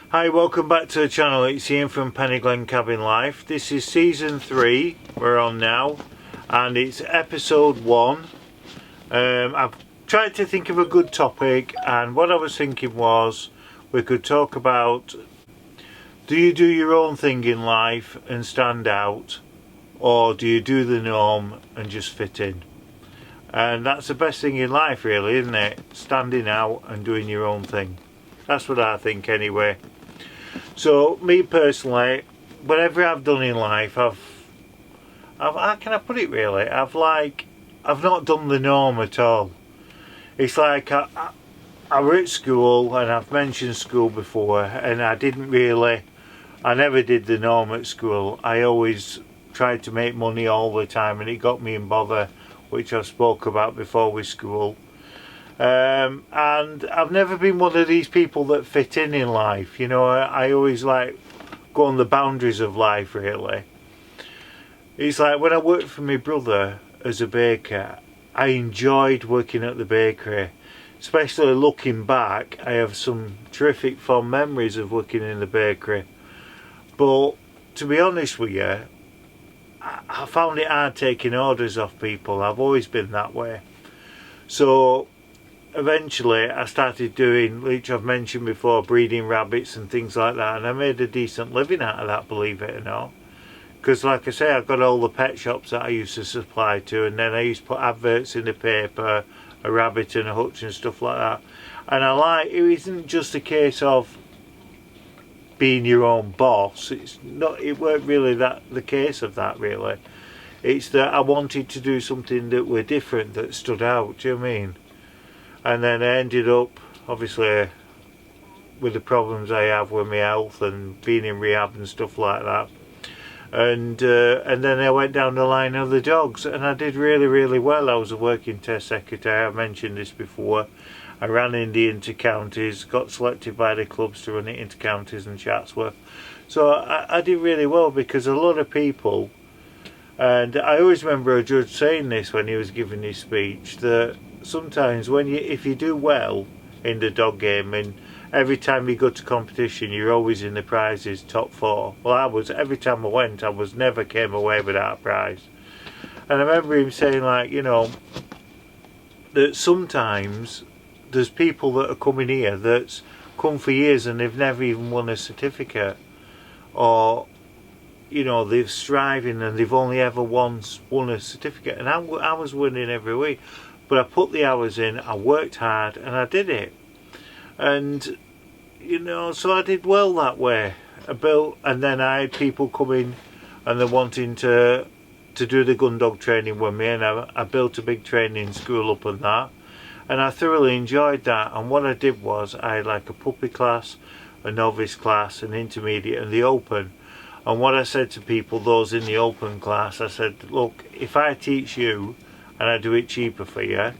Hi, welcome back to the channel. It's Ian from Peniglen Cabin Life. This is season 3 we're on now, and it's episode 1. I've tried to think of a good topic, and what I was thinking was we could talk about, do you do your own thing in life and stand out, or do you do the norm and just fit in? And that's the best thing in life, really, isn't it? Standing out and doing your own thing. That's what I think anyway. So me personally, whatever I've done in life, how can I put it really? I've not done the norm at all. It's like I were at school, and I've mentioned school before, and I never did the norm at school. I always tried to make money all the time, and it got me in bother, which I've spoke about before with school. And I've never been one of these people that fit in life. You know, I always like go on the boundaries of life, really. It's like when I worked for my brother as a baker, I enjoyed working at the bakery. Especially looking back, I have some terrific fond memories of working in the bakery. But to be honest with you, I found it hard taking orders off people. I've always been that way. So eventually I started doing, which I've mentioned before, breeding rabbits and things like that, and I made a decent living out of that, believe it or not. Because like I say, I've got all the pet shops that I used to supply to, and then I used to put adverts in the paper, a rabbit and a hutch and stuff like that. And it isn't just a case of being your own boss. It weren't really the case of that, really. It's that I wanted to do something that were different, that stood out, do you know what I mean? And then I ended up, obviously, with the problems I have with my health and being in rehab and stuff like that. And then I went down the line of the dogs, and I did really well. I was a working test secretary. I've mentioned this before. I ran in the inter-counties, got selected by the clubs to run it inter-counties and Chatsworth. So I did really well, because a lot of people, and I always remember a judge saying this when he was giving his speech, that sometimes if you do well in the dog game, and every time you go to competition you're always in the prizes, top 4. Well, every time I went, never came away without a prize. And I remember him saying, like, you know, that sometimes there's people that are coming here that's come for years and they've never even won a certificate, or you know, they're striving and they've only ever once won a certificate. And I was winning every week. But I put the hours in, I worked hard, and I did it. And, you know, so I did well that way. And then I had people coming and they're wanting to do the gun dog training with me, and I built a big training school up on that. And I thoroughly enjoyed that. And what I did was, I had like a puppy class, a novice class, an intermediate, and the open. And what I said to people, those in the open class, I said, look, if I teach you, and I do it cheaper for you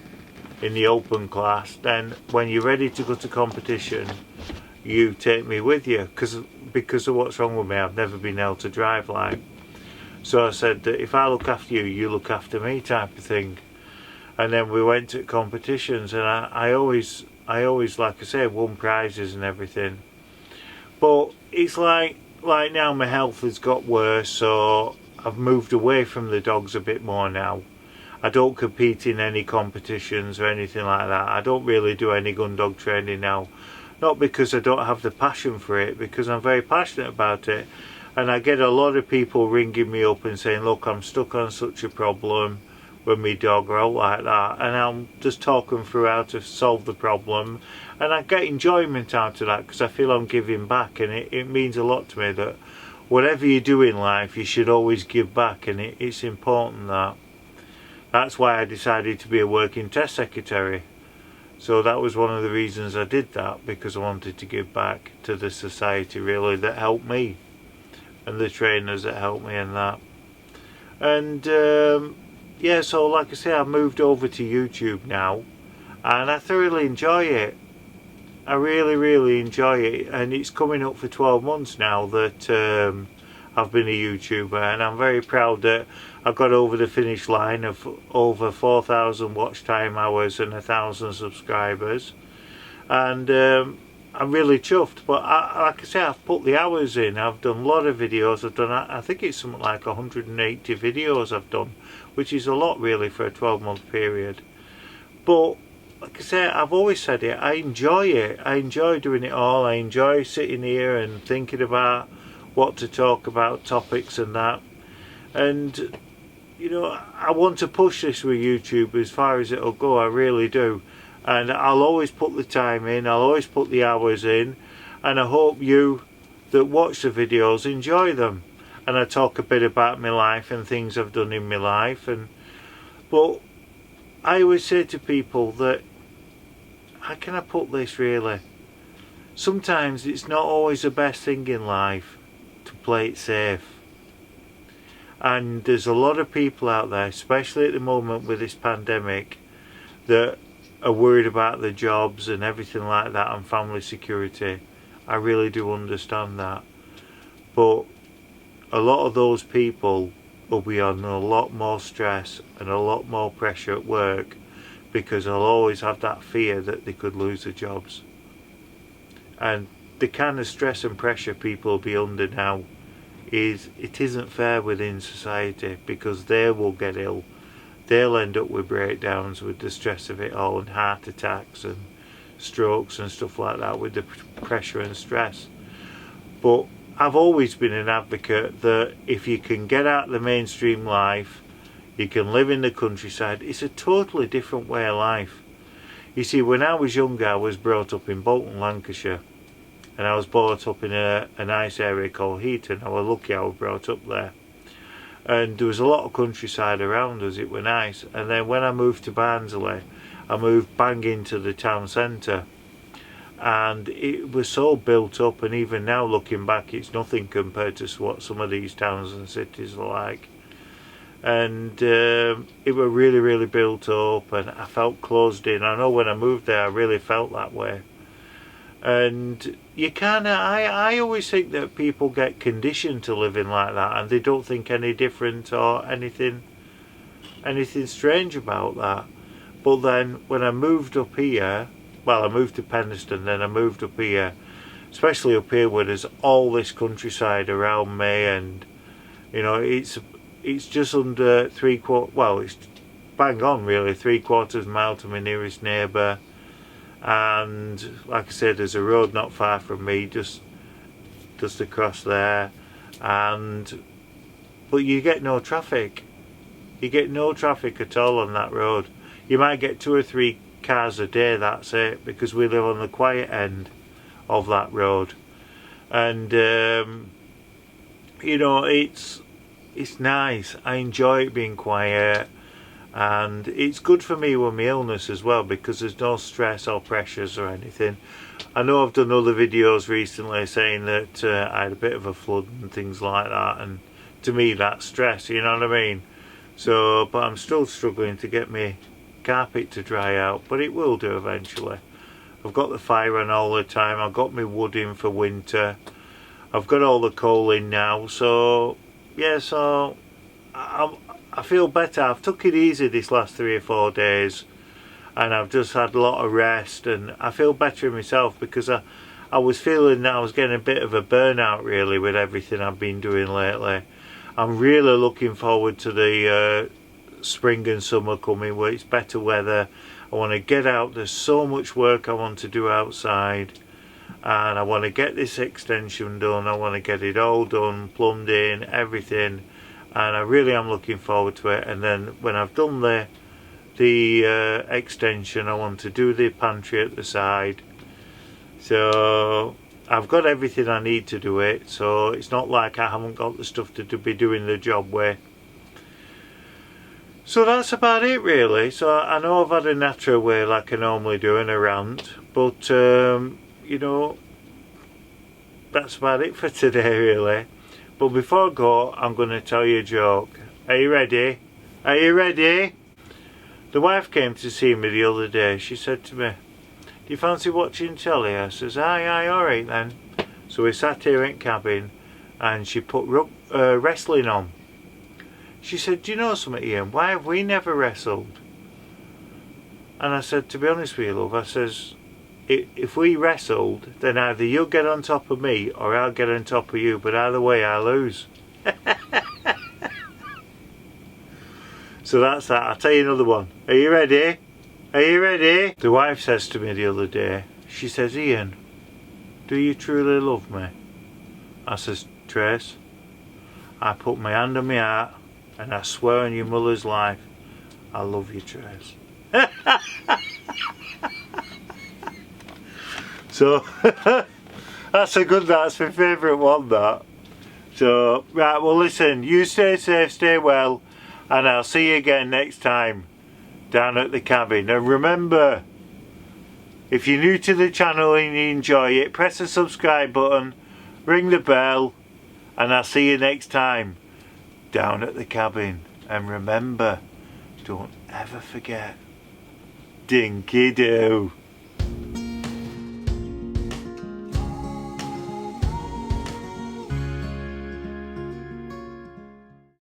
in the open class, then when you're ready to go to competition, you take me with you, because of what's wrong with me. I've never been able to drive like. So I said that if I look after you, you look after me, type of thing. And then we went to competitions, and I always, like I say, won prizes and everything. But it's like now my health has got worse, so I've moved away from the dogs a bit more now. I don't compete in any competitions or anything like that. I don't really do any gun dog training now. Not because I don't have the passion for it, because I'm very passionate about it. And I get a lot of people ringing me up and saying, look, I'm stuck on such a problem with my dog, or all like that. And I'll just talk them through how to solve the problem. And I get enjoyment out of that, because I feel I'm giving back. And it means a lot to me that whatever you do in life, you should always give back. And it's important that. That's why I decided to be a working test secretary. So that was one of the reasons I did that, because I wanted to give back to the society, really, that helped me, and the trainers that helped me and that. And yeah, so like I say, I moved over to YouTube now, and I thoroughly enjoy it. I really enjoy it, and it's coming up for 12 months now that I've been a YouTuber, and I'm very proud that I got over the finish line of over 4,000 watch time hours and 1,000 subscribers. And I'm really chuffed. But like I say, I've put the hours in. I've done a lot of videos. I've done, I think it's something like 180 videos I've done, which is a lot really for a 12-month period. But like I say, I've always said it, I enjoy it. I enjoy doing it all. I enjoy sitting here and thinking about what to talk about, topics and that. And you know, I want to push this with YouTube as far as it'll go, I really do. And I'll always put the time in, I'll always put the hours in, and I hope you that watch the videos enjoy them. And I talk a bit about my life and things I've done in my life. But I always say to people that, how can I put this really? Sometimes it's not always the best thing in life to play it safe. And there's a lot of people out there, especially at the moment with this pandemic, that are worried about their jobs and everything like that and family security. I really do understand that. But a lot of those people will be under a lot more stress and a lot more pressure at work because they'll always have that fear that they could lose their jobs. And the kind of stress and pressure people will be under now it isn't fair within society, because they will get ill. They'll end up with breakdowns with the stress of it all, and heart attacks and strokes and stuff like that with the pressure and stress. But I've always been an advocate that if you can get out of the mainstream life, you can live in the countryside. It's a totally different way of life. You see, when I was younger, I was brought up in Bolton, Lancashire. And I was brought up in a nice area called Heaton. I was lucky I was brought up there. And there was a lot of countryside around us, it was nice. And then when I moved to Barnsley, I moved bang into the town centre. And it was so built up, and even now looking back, it's nothing compared to what some of these towns and cities are like. And it was really, really built up, and I felt closed in. I know when I moved there, I really felt that way. And you kind of, I always think that people get conditioned to living like that, and they don't think any different or anything strange about that. But then when I moved up here, well, I moved to Peniglen, then I moved up here, especially up here where there's all this countryside around me, and you know, it's just under well, it's bang on really, 3/4 mile to my nearest neighbour. And like I said, there's a road not far from me, just across there. But you get no traffic. You get no traffic at all on that road. You might get 2 or 3 cars a day, that's it, because we live on the quiet end of that road. And you know, it's nice. I enjoy it being quiet. And it's good for me with my illness as well, because there's no stress or pressures or anything. I know I've done other videos recently saying that I had a bit of a flood and things like that, and to me that's stress, you know what I mean? So, but I'm still struggling to get my carpet to dry out, but it will do eventually. I've got the fire on all the time, I've got my wood in for winter, I've got all the coal in now, so yeah, so I feel better. I've took it easy this last 3 or 4 days, and I've just had a lot of rest, and I feel better in myself, because I was feeling that I was getting a bit of a burnout really with everything I've been doing lately. I'm really looking forward to the spring and summer coming, where it's better weather. I want to get out, there's so much work I want to do outside, and I want to get this extension done. I want to get it all done, plumbed in, everything. And I really am looking forward to it. And then when I've done the extension, I want to do the pantry at the side. So I've got everything I need to do it, so it's not like I haven't got the stuff to be doing the job with. So that's about it really. So I know I've had a natural way like I normally do in a rant, but you know, that's about it for today really. But before I go, I'm going to tell you a joke. Are you ready? Are you ready? The wife came to see me the other day. She said to me, "Do you fancy watching telly?" I says, aye, alright then. So we sat here in cabin, and she put wrestling on. She said, "Do you know something, Ian? Why have we never wrestled?" And I said, "To be honest with you, love," I says, if we wrestled, then either you'll get on top of me or I'll get on top of you, but either way I lose. So that's that. I'll tell you another one. Are you ready? Are you ready? The wife says to me the other day, she says, Ian, do you truly love me? I says, Trace, I put my hand on my heart and I swear on your mother's life, I love you, Trace. So that's my favourite one, that. So right, well listen, you stay safe, stay well, and I'll see you again next time down at the cabin. And remember, if you're new to the channel and you enjoy it, press the subscribe button, ring the bell, and I'll see you next time down at the cabin. And remember, don't ever forget, dinky-doo.